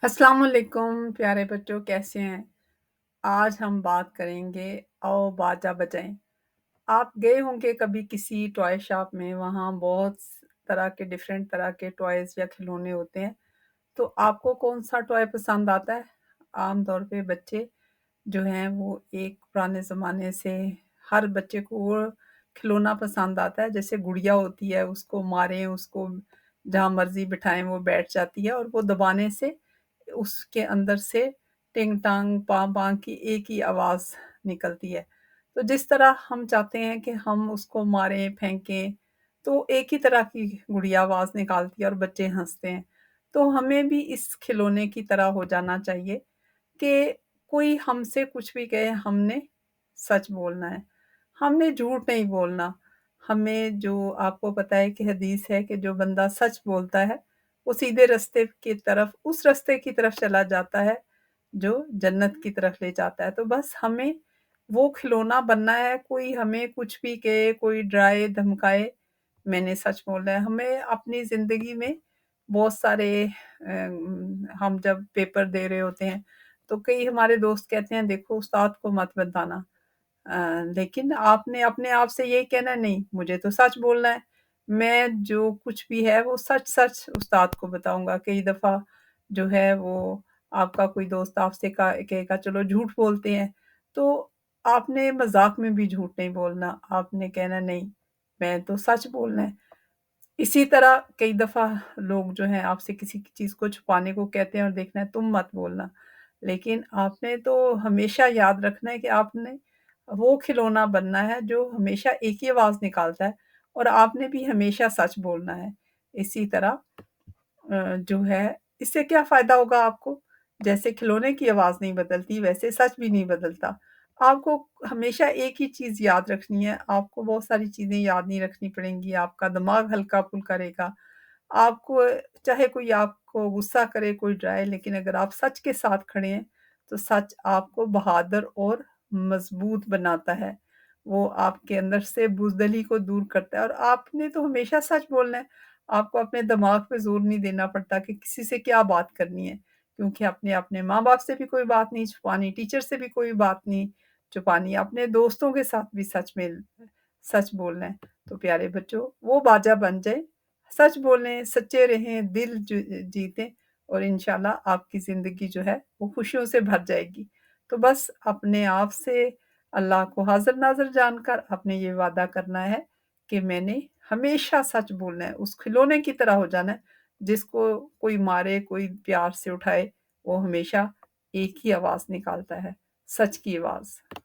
अस्सलाम वालेकुम प्यारे बच्चों, कैसे हैं? आज हम बात करेंगे आओ बाजा बजाएं। आप गए होंगे कभी किसी टॉय शॉप में, वहाँ बहुत तरह के डिफरेंट तरह के टॉयज या खिलौने होते हैं। तो आपको कौन सा टॉय पसंद आता है? आम तौर पे बच्चे जो हैं वो एक पुराने ज़माने से हर बच्चे को वो खिलौना पसंद आता है। जैसे गुड़िया होती है, उसको मारें, उसको जहाँ मर्जी बिठाएं वो बैठ जाती है, और वो दबाने से उसके अंदर से टिंग टांग पां पां की एक ही आवाज़ निकलती है। तो जिस तरह हम चाहते हैं कि हम उसको मारें, फेंकें, तो एक ही तरह की गुड़िया आवाज़ निकालती है और बच्चे हँसते हैं। तो हमें भी इस खिलौने की तरह हो जाना चाहिए कि कोई हमसे कुछ भी कहे, हमने सच बोलना है, हमने झूठ नहीं बोलना। हमें जो आपको पता है कि हदीस है कि जो बंदा सच बोलता है वो सीधे रास्ते की तरफ, उस रास्ते की तरफ चला जाता है जो जन्नत की तरफ ले जाता है। तो बस हमें वो खिलौना बनना है, कोई हमें कुछ भी कहे, कोई डराए धमकाए, मैंने सच बोलना है। हमें अपनी ज़िंदगी में बहुत सारे हम जब पेपर दे रहे होते हैं तो कई हमारे दोस्त कहते हैं देखो उस्ताद को मत बताना, लेकिन आपने अपने आप से ये कहना नहीं, मुझे तो सच बोलना है, मैं जो कुछ भी है वो सच सच उस्ताद को बताऊंगा। कई दफ़ा जो है वो आपका कोई दोस्त आपसे कहेगा चलो झूठ बोलते हैं, तो आपने मजाक में भी झूठ नहीं बोलना, आपने कहना नहीं, मैं तो सच बोलना है। इसी तरह कई दफ़ा लोग जो हैं आपसे किसी चीज़ को छुपाने को कहते हैं और देखना है तुम मत बोलना, लेकिन आपने तो हमेशा याद रखना है कि आपने वो खिलौना बनना है जो हमेशा एक ही आवाज़ निकालता है, और आपने भी हमेशा सच बोलना है। इसी तरह जो है इससे क्या फ़ायदा होगा आपको? जैसे खिलौने की आवाज़ नहीं बदलती, वैसे सच भी नहीं बदलता। आपको हमेशा एक ही चीज़ याद रखनी है, आपको बहुत सारी चीज़ें याद नहीं रखनी पड़ेंगी, आपका दिमाग हल्का-फुल्का रहेगा। आपको चाहे कोई आपको गुस्सा करे, कोई डराए, लेकिन अगर आप सच के साथ खड़े हैं, तो सच आपको बहादुर और मज़बूत बनाता है। वो आपके अंदर से बुज़दिली को दूर करता है, और आपने तो हमेशा सच बोलना है। आपको अपने दिमाग पे ज़ोर नहीं देना पड़ता कि किसी से क्या बात करनी है, क्योंकि आपने अपने माँ-बाप से भी कोई बात नहीं छुपानी, टीचर से भी कोई बात नहीं छुपानी, अपने दोस्तों के साथ भी सच बोलना है। तो प्यारे बच्चों, वो बाजा बन जाएँ, सच बोलें, सच्चे रहें, दिल जीतें, और इंशाल्लाह आपकी ज़िंदगी जो है वो खुशियों से भर जाएगी। तो बस अपने आप से अल्लाह को हाज़िर-नाज़िर जानकर आपने ये वादा करना है कि मैंने हमेशा सच बोलना है, उस खिलौने की तरह हो जाना है, जिसको कोई मारे, कोई प्यार से उठाए, वो हमेशा एक ही आवाज़ निकालता है, सच की आवाज़।